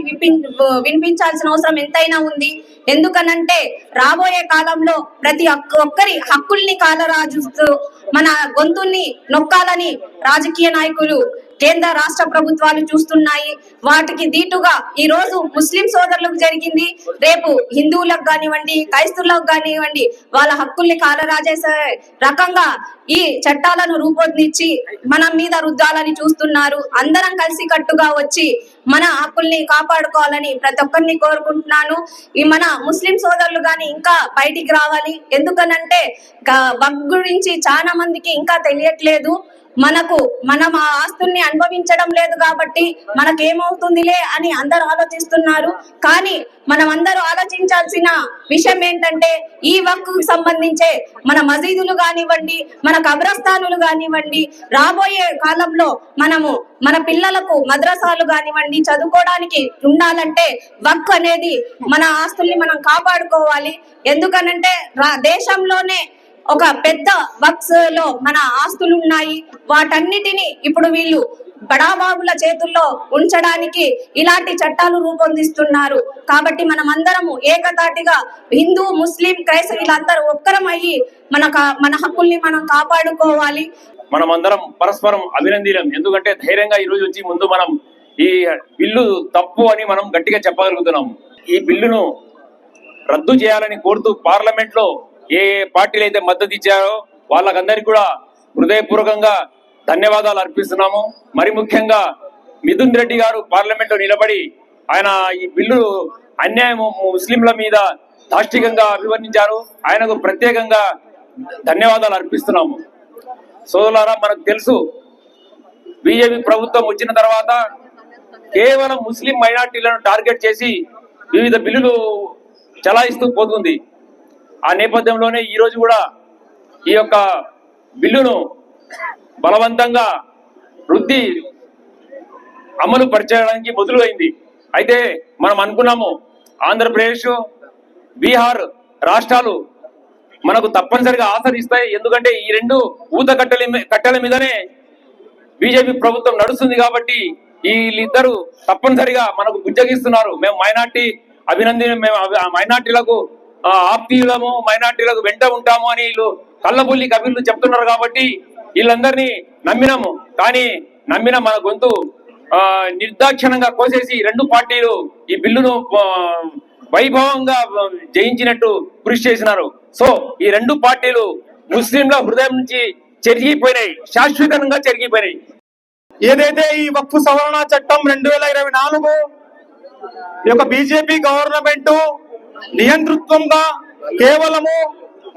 వినిపించాల్సిన అవసరం ఎంతైనా ఉంది. ఎందుకనంటే రాబోయే కాలంలో ప్రతి ఒక్కరి హక్కుల్ని కాలరాజుస్తూ మన గొంతుల్ని నొక్కాలని రాజకీయ నాయకులు కేంద్ర రాష్ట్ర ప్రభుత్వాలు చూస్తున్నాయి. వాటికి దీటుగా ఈ రోజు ముస్లిం సోదరులకు జరిగింది, రేపు హిందువులకు కానివ్వండి, క్రైస్తవులకు కానివ్వండి వాళ్ళ హక్కుల్ని కాలరాజేసే రకంగా ఈ చట్టాలను రూపొందించి మన మీద రుద్దాలని చూస్తున్నారు. అందరం కలిసి కట్టుగా వచ్చి మన హక్కుల్ని కాపాడుకోవాలని ప్రతి ఒక్కరిని కోరుకుంటున్నాను. ఈ మన ముస్లిం సోదరులు గాని ఇంకా బయటికి రావాలి. ఎందుకనంటే వక్ గురించి చాలా మందికి ఇంకా తెలియట్లేదు. మనం ఆ ఆస్తుల్ని అనుభవించడం లేదు కాబట్టి మనకేమవుతుందిలే అని అందరూ ఆలోచిస్తున్నారు. కానీ మనం అందరూ ఆలోచించాల్సిన విషయం ఏంటంటే ఈ వక్కు సంబంధించే మన మసీదులు కానివ్వండి, మన కబ్రస్థానులు కానివ్వండి, రాబోయే కాలంలో మన పిల్లలకు మద్రసాలు కానివ్వండి చదువుకోవడానికి ఉండాలంటే వక్ అనేది మన ఆస్తుల్ని మనం కాపాడుకోవాలి. ఎందుకనంటే దేశంలోనే ఒక పెద్ద వక్స్ లో మన ఆస్తులు ఉన్నాయి. వాటన్నిటిని ఇప్పుడు వీళ్ళు బడాబాబుల చేతుల్లో ఉంచడానికి ఇలాంటి చట్టాలు రూపొందిస్తున్నారు. కాబట్టి మనం అందరము ఏకతాటిగా హిందూ, ముస్లిం, క్రైస్తవ వీళ్ళందరూ ఒక్కరమయ్యి మన హక్కుల్ని మనం కాపాడుకోవాలి. మనం అందరం పరస్పరం అభినందనం. ఎందుకంటే ధైర్యంగా ఈ రోజు వచ్చి ముందు మనం ఈ బిల్లు తప్పు అని మనం గట్టిగా చెప్పగలుగుతున్నాం. ఈ బిల్లును రద్దు చేయాలని కోరుతూ పార్లమెంట్ లో ఏ పార్టీలు అయితే మద్దతు ఇచ్చారో వాళ్ళకందరికీ కూడా హృదయపూర్వకంగా ధన్యవాదాలు అర్పిస్తున్నాము. మరి ముఖ్యంగా మిథున్ రెడ్డి గారు పార్లమెంట్ లో నిలబడి ఆయన ఈ బిల్లు అన్యాయం ముస్లింల మీద దాష్టికంగా అభివర్ణించారు. ఆయనకు ప్రత్యేకంగా ధన్యవాదాలు అర్పిస్తున్నాము. సోదరులారా, మనకు తెలుసు బీజేపీ ప్రభుత్వం వచ్చిన తర్వాత కేవలం ముస్లిం మైనార్టీలను టార్గెట్ చేసి వివిధ బిల్లులు చలాయిస్తూ పోతుంది. ఆ నేపథ్యంలోనే ఈ రోజు కూడా ఈ యొక్క బిల్లును బలవంతంగా వృద్ధి అమలు పరచడానికి మొదలైంది. అయితే మనం అనుకున్నాము ఆంధ్రప్రదేశ్, బీహార్ రాష్ట్రాలు మనకు తప్పనిసరిగా ఆచరిస్తాయి. ఎందుకంటే ఈ రెండు ఊత కట్టెల మీదనే బీజేపీ ప్రభుత్వం నడుస్తుంది కాబట్టి వీళ్ళిద్దరూ తప్పనిసరిగా మనకు బుజ్జగిస్తున్నారు. మేము మైనార్టీ మేము మైనార్టీలకు ఆప్తీయులము, మైనార్టీలకు వెంట ఉంటాము అని వీళ్ళు కళ్ళబుల్లి కబిర్లు చెప్తున్నారు. కాబట్టి వీళ్ళందరినీ నమ్మినాము. కానీ నమ్మిన మన గొంతు నిర్దాక్షిణంగా కోసేసి రెండు పార్టీలు ఈ బిల్లును వైభవంగా జయించినట్టు కృషి చేసినారు. సో ఈ రెండు పార్టీలు ముస్లింల హృదయం నుంచి చెరిగిపోయినాయి, శాశ్వతంగా చెరిగిపోయినాయి. ఏదైతే ఈ వక్ఫ్ సవరణ చట్టం 2024 ఈ యొక్క బీజేపీ గవర్నమెంట్ నియంతృత్వంగా కేవలము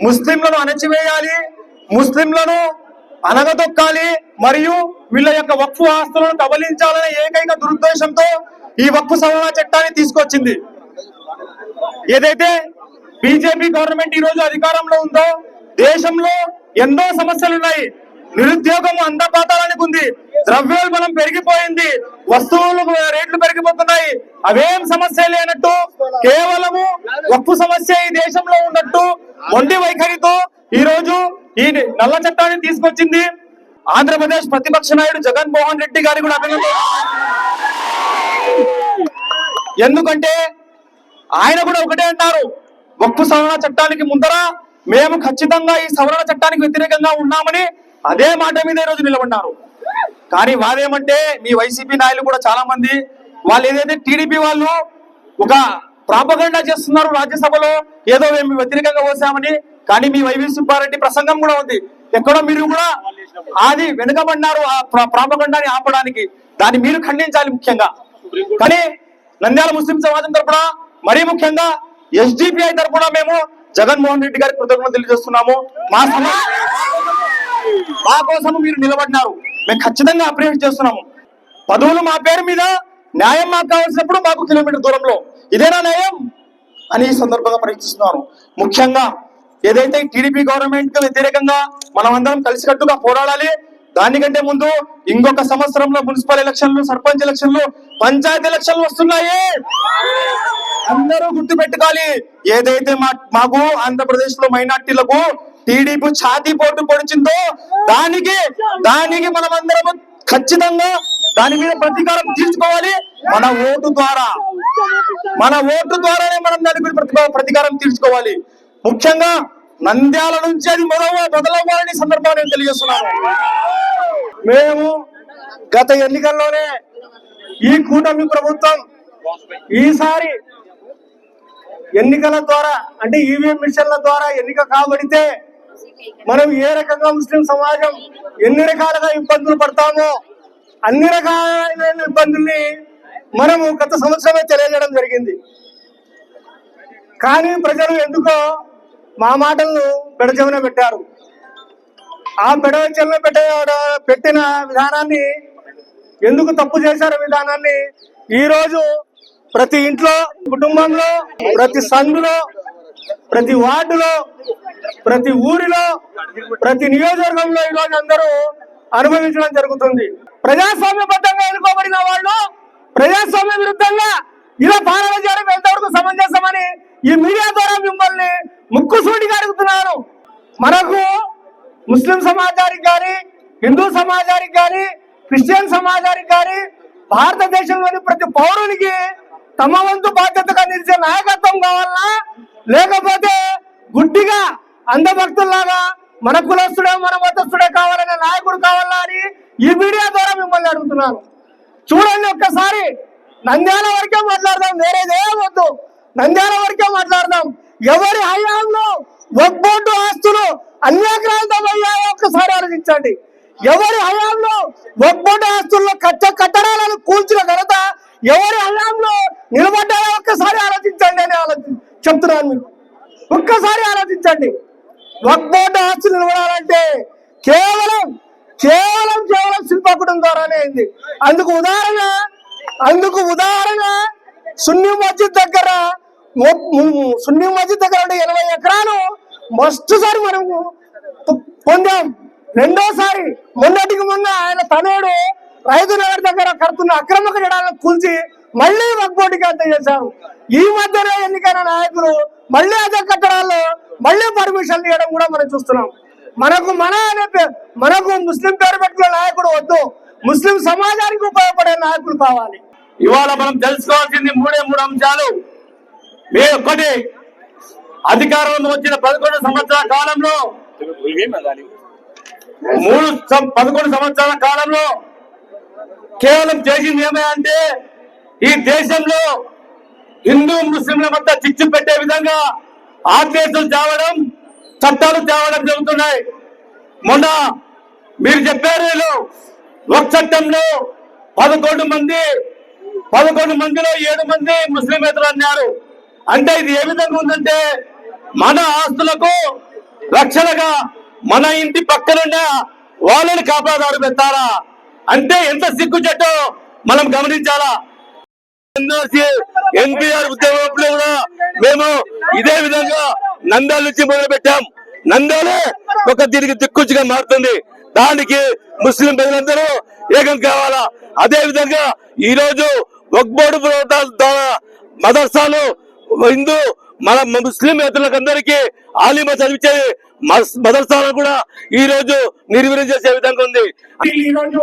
ముస్లింలను అణచివేయాలి, ముస్లింలను అనగదొక్కాలి మరియు వీళ్ళ యొక్క వక్ఫ్ ఆస్తులను కబలించాలనే ఏకైక దురుద్దేశంతో ఈ వక్ఫ్ సవరణ చట్టాన్ని తీసుకొచ్చింది. ఏదైతే బీజేపీ గవర్నమెంట్ ఈ రోజు అధికారంలో ఉందో దేశంలో ఎన్నో సమస్యలు ఉన్నాయి. నిరుద్యోగం అందపాతాలకు ఉంది, ద్రవ్యోల్బణం పెరిగిపోయింది, వస్తువులు రేట్లు పెరిగిపోతున్నాయి. అవేం సమస్య లేనట్టు కేవలము వక్ఫ్ సమస్య ఈ దేశంలో ఉన్నట్టు మొండి వైఖరితో ఈ రోజు ఈ నల్ల చట్టాన్ని తీసుకొచ్చింది. ఆంధ్రప్రదేశ్ ప్రతిపక్ష నాయుడు జగన్మోహన్ రెడ్డి గారి కూడా అభినందన. ఎందుకంటే ఆయన కూడా ఒకటే అంటారు, వక్ఫ్ సవరణ చట్టానికి ముందర మేము ఖచ్చితంగా ఈ సవరణ చట్టానికి వ్యతిరేకంగా ఉన్నామని అదే మాట మీద ఈ రోజు నిలబడ్డారు. కానీ వాదేమంటే మీ వైసీపీ నాయకులు కూడా చాలా మంది వాళ్ళు ఏదైతే టీడీపీ వాళ్ళు ఒక ప్రాపగండా చేస్తున్నారు రాజ్యసభలో, ఏదో మేము వ్యతిరేకంగా పోసామని. కానీ మీ వైవి సుబ్బారెడ్డి ప్రసంగం కూడా ఉంది, ఎక్కడో మీరు కూడా అది వెనుకబడినారు ఆ ప్రాపగండాని ఆపడానికి. దాన్ని మీరు ఖండించాలి ముఖ్యంగా. కానీ నంద్యాల ముస్లిం సమాజం తరపున మరీ ముఖ్యంగా ఎస్డిపిఐ తరపున మేము జగన్మోహన్ రెడ్డి గారికి కృతజ్ఞతలు తెలియజేస్తున్నాము. మా కోసం మీరు నిలబడినారు, మేము ఖచ్చితంగా అప్రిషియేట్ చేస్తున్నాము. పదవులు మా పేరు మీద, న్యాయం మాకు కావాల్సినప్పుడు మాకు కిలోమీటర్ దూరంలో, ఇదేనా న్యాయం అని ఈ సందర్భంగా ప్రశ్నిస్తున్నారు. ముఖ్యంగా ఏదైతే టీడీపీ గవర్నమెంట్ కు వ్యతిరేకంగా మనం అందరం కలిసికట్టుగా పోరాడాలి. దానికంటే ముందు ఇంకొక సంవత్సరంలో మున్సిపల్ ఎలక్షన్లు, సర్పంచ్ ఎలక్షన్లు, పంచాయతీ ఎలక్షన్లు వస్తున్నాయి. అందరూ గుర్తు పెట్టుకోవాలి. ఏదైతే మాకు ఆంధ్రప్రదేశ్ లో మైనార్టీలకు టీడీపీ ఛాతీ పోటు పొడిచిందో దానికి మనం అందరం ఖచ్చితంగా దాని మీద ప్రతీకారం తీర్చుకోవాలి. మన ఓటు ద్వారానే మనం దాని మీద ప్రతీకారం తీర్చుకోవాలి. ముఖ్యంగా నంద్యాల నుంచి అది మొదలవ్వాలని సందర్భాన్ని నేను తెలియజేస్తున్నాను. మేము గత ఎన్నికల్లోనే ఈ కూటమి ప్రభుత్వం ఈసారి ఎన్నికల ద్వారా అంటే ఈవీఎం మిషన్ల ద్వారా ఎన్నిక కాబడితే మనం ఏ రకంగా ముస్లిం సమాజం ఎన్ని రకాలుగా ఇబ్బందులు పడతామో అన్ని రకాలైన ఇబ్బందుల్ని మనము గత సంవత్సరమే తెలియజేయడం జరిగింది. కానీ ప్రజలు ఎందుకో మా మాటలను పెడచెవిన పెట్టారు. ఆ పెడచెవిన పెట్టిన విధానాన్ని ఎందుకు తప్పు చేశారు విధానాన్ని ఈ రోజు ప్రతి ఇంట్లో, కుటుంబంలో, ప్రతి సంఘులో, ప్రతి వార్డులో, ప్రతి ఊరిలో, ప్రతి నియోజకవర్గంలో ఈ రోజు అందరూ అనుభవించడం జరుగుతుంది. ప్రజాస్వామ్యబద్ధంగా ఎన్నుకోబడిన వాళ్ళు ప్రజాస్వామ్య విరుద్ధంగా ఇలా పాలన చేయడం ఎంతవరకు సమంజసమని ఈ మీడియా ద్వారా మిమ్మల్ని ముక్కుసూటిగా అడుగుతున్నాను. మనకు ముస్లిం సమాజానికి కానీ, హిందూ సమాజానికి కానీ, క్రిస్టియన్ సమాజానికి కానీ భారతదేశంలోని ప్రతి పౌరునికి తమ వంతు బాధ్యతగా నిలిచే నాయకత్వం కావాలన్నా, లేకపోతే గుడ్డిగా అంధభక్తుల్లాగా మన కులస్తుడే మన మతస్థుడే కావాలనే నాయకుడు కావాలా అని ఈ మీడియా ద్వారా మిమ్మల్ని అడుగుతున్నాను. చూడండి, ఒక్కసారి నంద్యాల వరకే మాట్లాడదాం, వేరేదే వద్దు. నంద్యాల వరకే మాట్లాడదాం. ఎవరి హయాంలో వక్బోర్డు ఆస్తులు అన్యాక్రాంతమయ్యాయో ఒక్కసారి ఆలోచించండి. ఎవరి హయాంలో వక్బోర్డు ఆస్తుల్లో కట్టడాలను కూల్చిన ఘనత ఎవరి హయాంలో నిలబడ్డారో ఒక్కసారి ఆలోచించండి అని చెప్తున్నాను మీకు. ఒక్కసారి ఆలోచించండి. వక్బోర్డు ఆస్తులు నిలబడాలంటే కేవలం శిల్పకుటం ద్వారానే అయింది. అందుకు ఉదాహరణ సున్నీ మస్జిద్ దగ్గర 80 ఎకరాలు మస్తు సారి మనం పొందాం. రెండోసారి మొన్నటికి మొన్న ఆయన తనోడు రైతు నగర్ దగ్గర కడుతున్న అక్రమ కట్టడాలను కూల్చి మళ్ళీ వక్బోర్డుకి అంత చేశారు. ఈ మధ్యనే ఎన్నికైన నాయకులు మళ్ళీ అదే కట్టడాల్లో మళ్ళీ పర్మిషన్ ఇవ్వడం కూడా మనం చూస్తున్నాం. మనకు ముస్లిం పేరు పెట్టుకునే నాయకుడు వద్దు, ముస్లిం సమాజానికి ఉపయోగపడే నాయకులు కావాలి. ఇవాళ మనం తెలుసుకోవాల్సింది మూడు అంశాలు. ఒకటి, అధికారంలో వచ్చిన 11 సంవత్సరాల కాలంలో 11 సంవత్సరాల కాలంలో కేవలం చేసింది ఏమంటే ఈ దేశంలో హిందూ ముస్లింల మధ్య చిచ్చు పెట్టే విధంగా ఆదేశాలు తేవడం, చట్టాలు తేవడం జరుగుతున్నాయి. మొన్న మీరు చెప్పారు, ఒక చట్టంలో 11 మందిలో 7 మంది ముస్లిమేతరులు అన్నారు. అంటే ఇది ఏ విధంగా ఉందంటే మన ఆస్తులకు రక్షణగా మన ఇంటి పక్కనున్న వాళ్ళని కాపాదారు పెట్టారా అంటే ఎంత సిగ్గు చెట్టో మనం గమనించాలా. ఎన్టీఆర్ ఉద్యమంలో కూడా మేము ఇదే విధంగా నంద్యాల నుంచి మొదలు పెట్టాం. నంద్యాలే ఒక దీనికి దిక్కుచిగా మారుతుంది. దానికి ముస్లిం ప్రజలందరూ ఏకం కావాలా. అదే విధంగా ఈ రోజు వక్బోర్డు ద్వారా మదర్సాలు హిందూ మన ముస్లిం రైతులకు అందరికీ ఆలిమా చదివించే మదర్సాలను కూడా ఈ రోజు నిర్వీర్యం చేసే విధంగా ఉంది. ఈ రోజు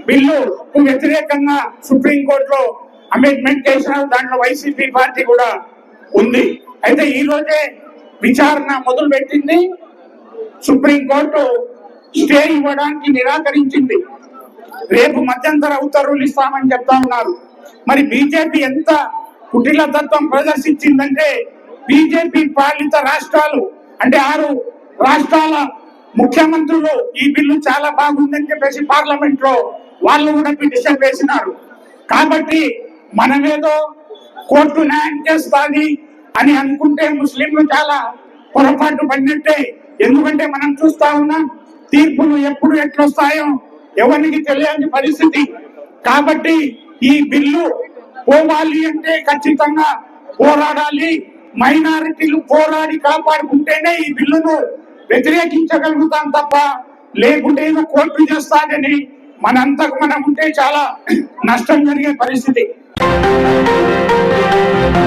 బిల్లు వ్యతిరేకంగా సుప్రీం కోర్టులో అమెండ్మెంట్ చేశారు. దాంట్లో వైసీపీ పార్టీ కూడా ఉంది. అయితే ఈ రోజే విచారణ మొదలు పెట్టింది. సుప్రీం కోర్టు స్టే ఇవ్వడానికి నిరాకరించింది. రేపు మధ్యంతర ఉత్తర్వులు ఇస్తామని చెప్తా ఉన్నారు. మరి బీజేపీ ఎంత కుటిల తత్వం ప్రదర్శించిందంటే బీజేపీ పాలిత రాష్ట్రాలు అంటే 6 రాష్ట్రాల ముఖ్యమంత్రులు ఈ బిల్లు చాలా బాగుందని చెప్పేసి పార్లమెంట్ లో వాళ్ళు కూడా పిటిషన్ వేసినారు. కాబట్టి మనమేదో కోర్టు న్యాయం చేస్తుంది అని అనుకుంటే ముస్లింలు చాలా పొరపాటు పడినట్టే. ఎందుకంటే మనం చూస్తా ఉన్నాం తీర్పులు ఎప్పుడు ఎట్లొస్తాయో ఎవరికి తెలియని పరిస్థితి. కాబట్టి ఈ బిల్లు పోవాలి అంటే ఖచ్చితంగా పోరాడాలి. మైనారిటీలు పోరాడి కాపాడుకుంటేనే ఈ బిల్లును వ్యతిరేకించగలుగుతాం తప్ప లేకుంటే కోర్టు చేస్తానని మనంతకు మనం ఉంటే చాలా నష్టం జరిగే పరిస్థితి.